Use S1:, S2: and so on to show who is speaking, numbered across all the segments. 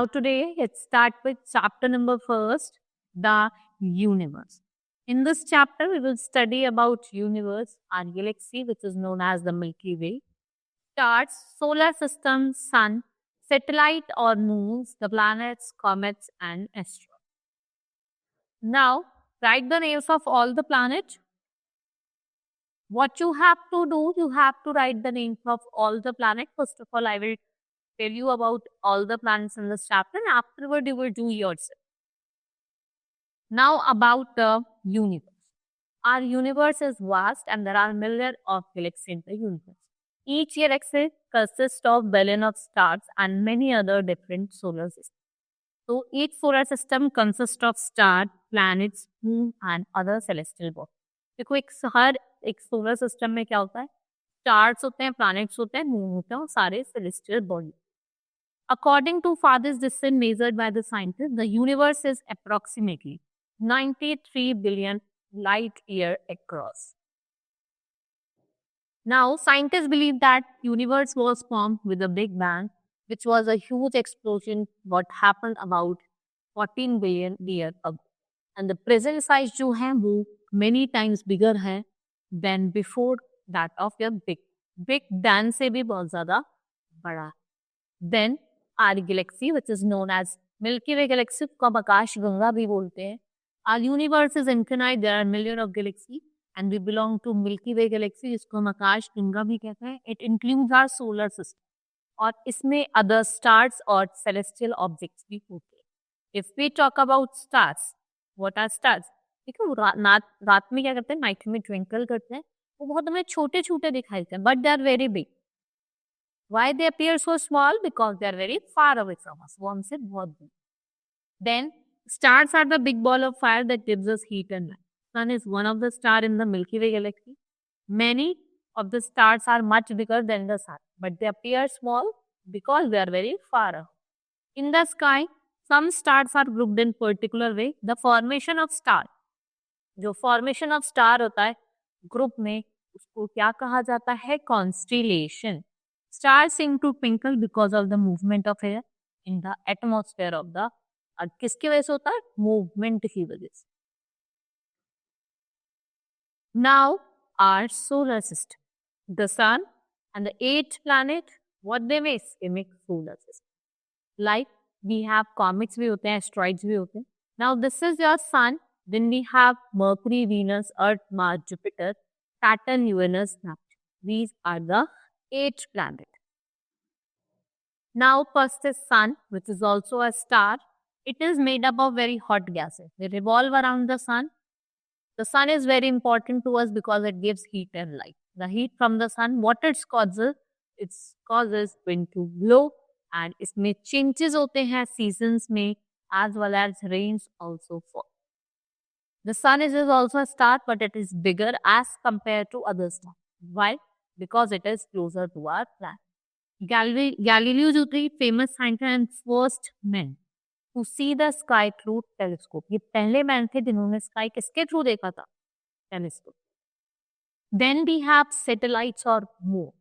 S1: today let's start with chapter number first, the universe. In this chapter, we will study about universe, our galaxy, which is known as the Milky Way, stars, solar system, sun, satellite or moons, the planets, comets, and asteroids. Now, write the names of all the planets. What you have to do, you have to write the names of all the planets. First of all, I will tell you about all the planets in this chapter, and afterward you will do yourself. Now about the universe. Our universe is vast and there are millions of galaxies in the universe. Each galaxy consists of billion of stars and many other different solar systems. So each solar system consists of stars, planets, moon and other celestial bodies. देखो हर एक solar system में क्या होता है, stars होते हैं, planets होते हैं, मून होते हैं और सारे celestial body. According to farthest distance measured by the scientists, the universe is approximately 93 billion light year across. Now, scientists believe that universe was formed with a Big Bang, which was a huge explosion what happened about 14 billion years ago. And the present size जो है वो many times bigger है than before that of your Big Bang से भी बहुत ज़्यादा बड़ा. Then our galaxy, which is known as Milky Way galaxy, को हम आकाश गंगा भी बोलते हैं. Our universe is infinite. There are millions of galaxies, and we belong to Milky Way galaxy, जिसको हम आकाश गंगा भी कहते हैं. It includes our solar system, और इसमें other stars और celestial objects भी होते हैं. If we talk about stars, what are stars? देखो रात में क्या करते हैं, नाइट में ट्विंकल करते हैं, वो बहुत हमें छोटे छोटे दिखाई देते हैं, but they are very big. Why they appear so small? Because they are very far away from us. वो हमसे बहुत दूर. Then stars are the big ball of fire that gives us heat and light. Sun is one of the stars in the Milky Way galaxy. Many of the stars are much bigger than the sun, but they appear small because they are very far away. In the sky, some stars are grouped in particular way. The formation of star, जो formation of star होता है group में, उसको क्या कहा जाता है? Constellation. Stars seem to twinkle because of the movement of air in the atmosphere of the earth. किसकी वजह से होता है? Movement की वजह से. Now our solar system, the sun and the 8 planets, what they make? They make solar system. Like we have comets भी होते हैं, asteroids भी होते हैं. Now this is your sun. Then we have Mercury, Venus, Earth, Mars, Jupiter, Saturn, Uranus, Neptune. These are the 8 planets. Now first is sun, which is also a star. It is made up of very hot gases. They revolve around the sun. The sun is very important to us because it gives heat and light. The heat from the sun, what it causes wind to blow, and इसमें changes होते हैं seasons में, as well as rains also fall. The sun is also a star, but it is bigger as compared to other stars. Why? Because it is closer to our planet. Galileo जो थे famous scientist and first man to see the sky through telescope. ये पहले man थे जिन्होंने sky किसके through देखा था? Telescope. Then we have satellites or moon.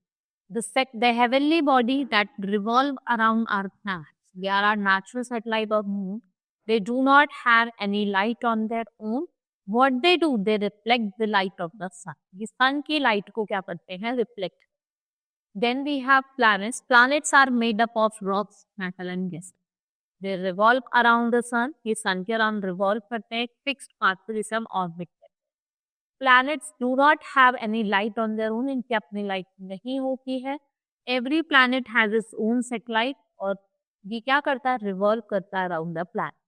S1: The heavenly body that revolve around our planet. They are our natural satellite or moon. They do not have any light on their own. What they do, they reflect the light of the sun. ये sun की light को क्या करते हैं? Reflect. Then we have planets. Planets are made up of rocks, metal and gas. They revolve around the sun. ये sun के around revolve करते हैं, fixed path पे जिसे हम orbit कहते हैं. Planets do not have any light on their own. इनकी अपनी light नहीं होती है. Every planet has its own satellite और ये क्या करता है? Revolve करता है around the planet.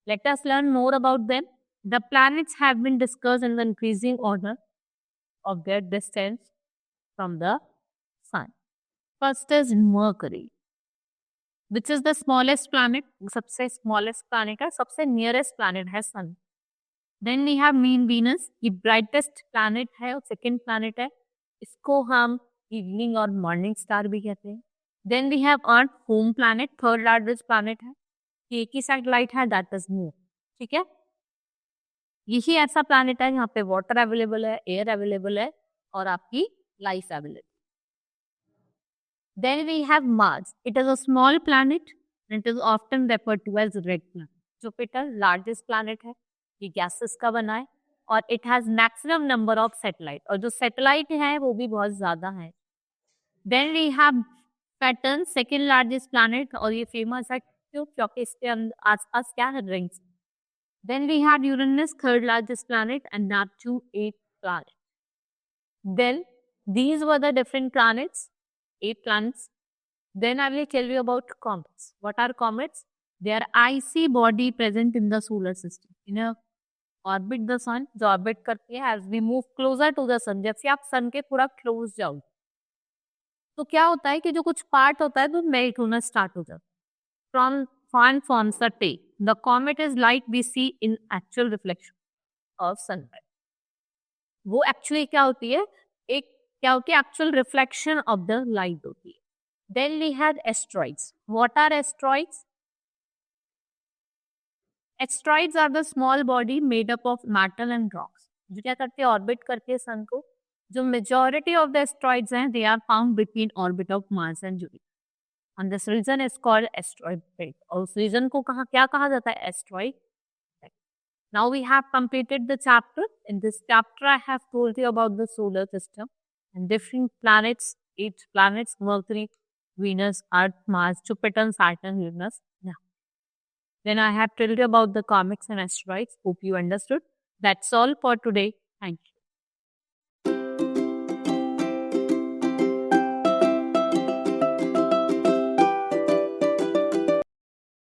S1: Let us learn more about them. The planets have been discussed in the increasing order of their distance from the sun. First is Mercury, which is the smallest planet. सबसे smallest planet है, सबसे nearest planet है sun. Then we have Venus, ये brightest planet है और second planet है. इसको हम evening और morning star भी कहते हैं. Then we have Earth, home planet, third largest planet है. ये एक ही satellite है, that is Moon. ठीक है? यही ऐसा planet है यहाँ पे water available है, air available है और आपकी life available. Then we have Mars. It is a small planet It is often referred to as red planet. Jupiter largest planet है, ये gases का बना है और it has maximum number of satellite और जो satellite है वो भी बहुत ज्यादा है. Then we have Saturn second largest planet और ये famous है क्यों? क्योंकि इसके आसपास क्या है rings. Then we have Uranus third largest planet and Neptune eighth planet. Then these were the different planets, 8 planets. Then I will tell you about comets. What are comets? They are icy body present in the solar system. In a orbit the sun, जो orbit करती है, as we move closer to the sun, जैसे आप sun के थोड़ा close जाओ, तो क्या होता है कि जो कुछ part होता है वो melt होना start हो जाता है. From fan forms the tail. The comet is light we see in actual reflection of sunlight. वो एक्चुअली क्या होती है, एक क्या होती है actual reflection of the light होती है. Then we have asteroids. What are asteroids? Asteroids are the small body made up of metal and rocks, जो क्या करते हैं, ऑर्बिट करते हैं सन को. जो मेजॉरिटी ऑफ द एस्ट्रॉइड्स हैं they are found between orbit of Mars and Jupiter and this region is called asteroid belt. और उस रीजन को क्या कहा जाता है? Asteroid. Now we have completed the chapter. In this chapter, I have told you about the solar system and different planets, 8 planets, Mercury, Venus, Earth, Mars, Jupiter, Saturn, Uranus. Yeah. Then I have told you about the comets and asteroids. Hope you understood. That's all for today. Thank you.